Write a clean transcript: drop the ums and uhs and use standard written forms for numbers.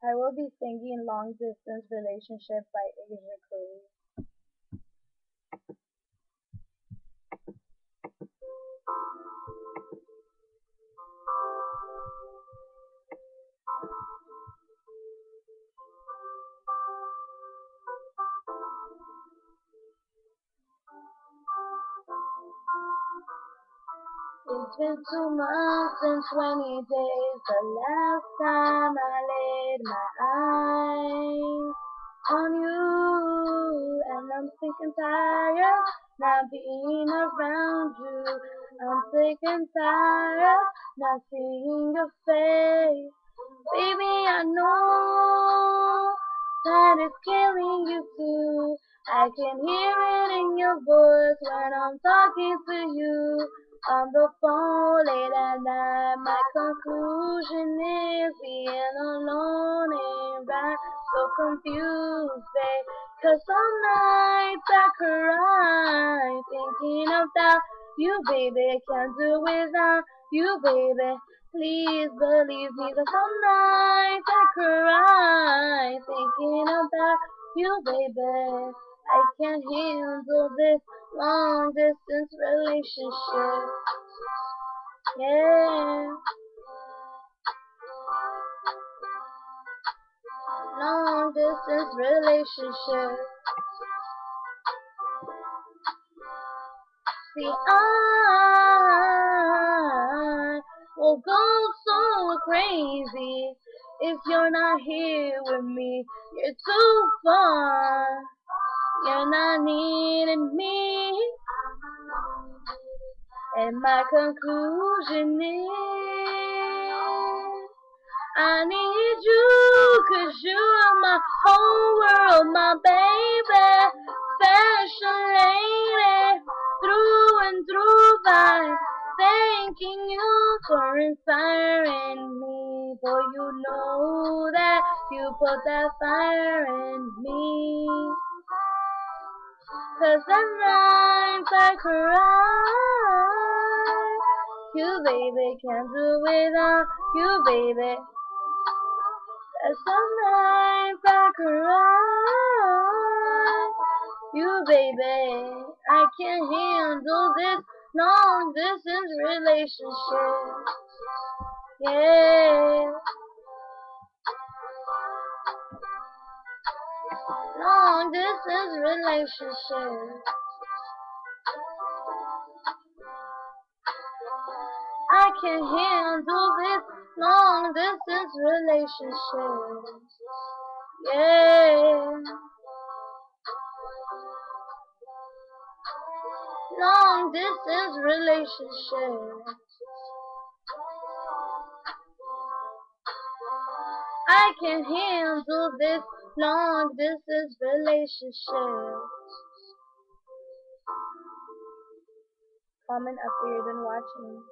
I will be singing Long Distance Relationship by Asia Curry. It's been 2 months and 20 days the last time I laid my eyes on you, and I'm sick and tired not being around you. I'm sick and tired not seeing your face. Baby, I know that it's killing you too. I can hear it in your voice when I'm talking to you on the phone late at night. My conclusion is being alone ain't right. So confused, babe. 'Cause some nights I cry thinking about you, baby. Can't do without you, baby. Please believe me that some nights I cry thinking about you, baby. I can't handle this long distance relationship. Yeah, long distance relationship. See, I will go so crazy if you're not here with me. You're too far. You're not needing me. And my conclusion is I need you 'cause you're my whole world, my baby. Special lady, through and through by thanking you for inspiring me. For you know that you put that fire in me. 'Cause at nights I cry. You, baby, can't do without you, baby. And some nights I cry. You, baby, I can't handle this long distance relationship. Yeah, long distance relationship. I can't handle this long distance relationship. Yeah, long distance relationship. I can't handle this long distance relationship. Comment after you're done watching.